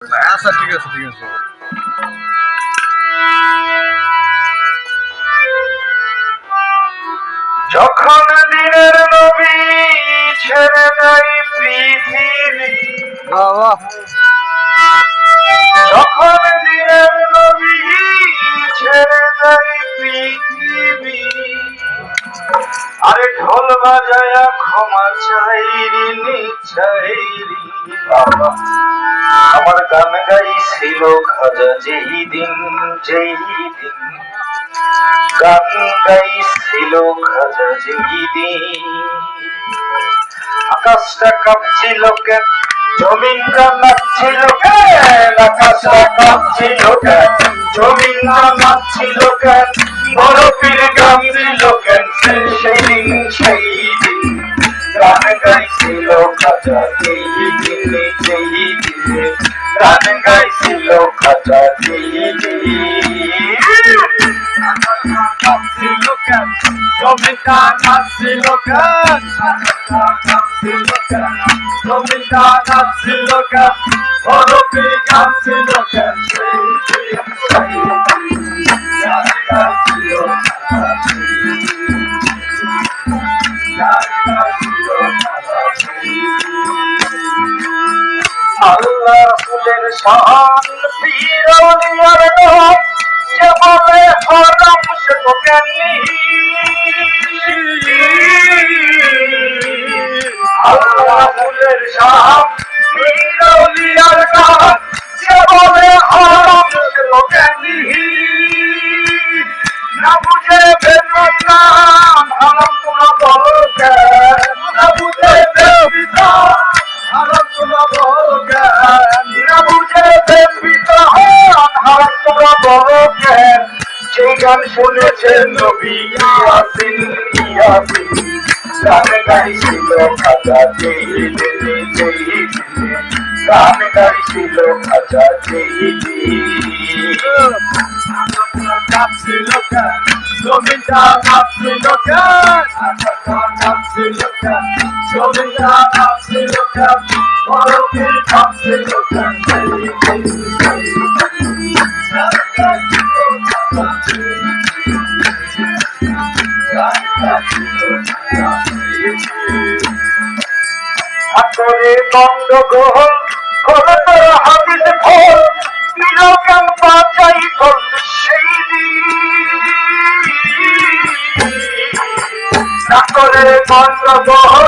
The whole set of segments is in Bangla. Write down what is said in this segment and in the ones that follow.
আচ্ছা ঠিক আছে ঠিক আছে। যখন দিনের নবী ছেড়ে দেয় পৃথিবী, বাবা যখন দিনের নবী ছেড়ে দেয় পৃথিবী, আরে ঢোল বাজায়া ক্ষমা চাইরি নিচাইরি বাবা। আমার গান গাইছিল খাজা যেই দিন গান গাইছিল খাজা যেই দিন, আকাশটা কাঁপছিল কেন, জমিনটা নাচছিল কেন, আকাশটা কাঁপছিল কেন, জমিনটা নাচছিল কেন, বরফের গামছিল কেন, সেই দিন গান গাইছিল খাজা যেই দিনে গান গাইছিল খাজা যেই নাচছিল কেন, জমিটা নাচছিল কেন, জমিটা নাচছিল কেন, বরফে কাঁপছিল কেন, আল্লাহ ফুলের শান পীরওয়ালিয়ার নাম, যে বলে হারাম সে তো জ্ঞানী। আল্লাহ ফুলের শান পীরওয়ালিয়ার নাম, যে বলে হারাম সে তো জ্ঞানী। না বুঝে বেদনাম হারাম তোমরা বলো কেন, না বুঝে বেদনাম হারাম তোমরা বলো কেন, না বুঝে বেদনাম হারাম তোমরা বলো কেন। সেই গান শুনেছেন নবী ইয়াসিন ইয়াসিন, গান গাইছিল খাজা যেই দিনে গান গাইছিল খাজা যেই নাচছিল কেন, জমিটা নাচছিল কেন, নাচছিল কেন, জমিটা নাচছিল কেন, বরফে কাঁপছিল কেন, করে গন্ডগোল করে তোর হাবিজ ভোল, বিলোকান বাঁচাই তোল সেই দিন। করে গন্ডগোল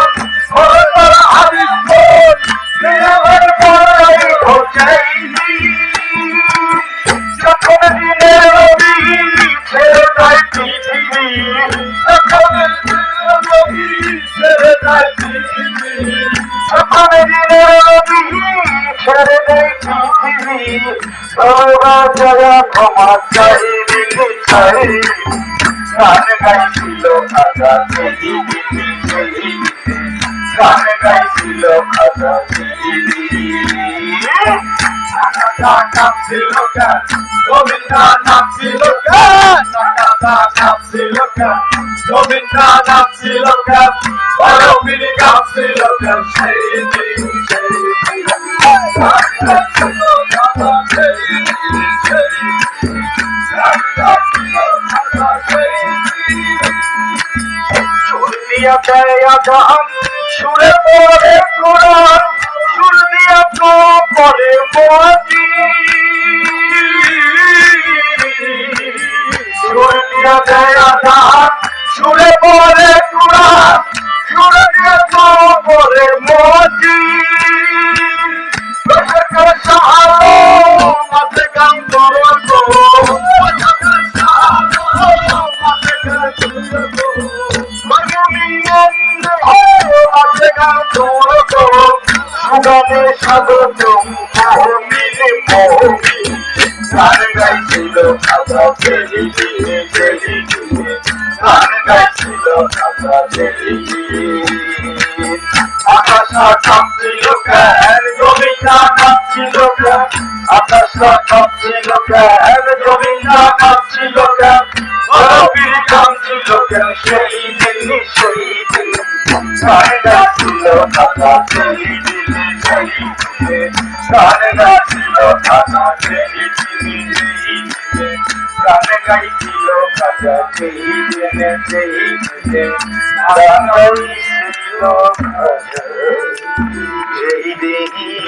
করে তোর হাবিজ ভোল, বিলোকান বাঁচাই তোল সেই দিন। যখন দিনের নবী ছেড়ে দেয় পৃথিবী, যখন দিনের নবী ছেড়ে দেয় পৃথিবী, যখন দিনের নবী ছেড়ে দেয় পৃথিবী, তোরা যারা ক্ষমা চাইবি চাই, গান গাইছিল খাজা যেই দিনে গান গাইছিল খাজা যেই দিনে। নাচছিল কেন, জমিটা নাচছিল কেন, নাচছিল কেন, জমিটা নাচছিল কেন, বরফে কাঁপছিল কেন, সেই দিন সুর দিয়া দেয় আজান, সুরে পড়ে কোরআন, সুর দিয়া তো পড়ে মুয়াজ্জিন। সুর দিয়া দেয় আজান, সুরে পড়ে কোরআন, সুর দিয়া তো পড়ে মুয়াজ্জিন। প্রশাসন সাহালো মাঝে গান করবো, প্রশাসন সাহালো মাঝে গান করবো, সুগানে স্বাগত মহমিনে মহমি, গান গাইছিল খাজা যেই দিনে গান গাইছিল খাজা যেই দিনে। আকাশটা কাঁপছিল কেন, জমিটা নাচছিল কেন, আকাশটা কাঁপছিল কেন, জমিটা নাচছিল কেন, বরফের কাঁপছিল কেন, সেই দিন গান গাইছিল খাজা যেই দিনে গান গাইছিল সেই দিনে প্রাণে গাইছিল কাজা সেই দিনে প্রাণ গাইছিল কাজা সেই দিনে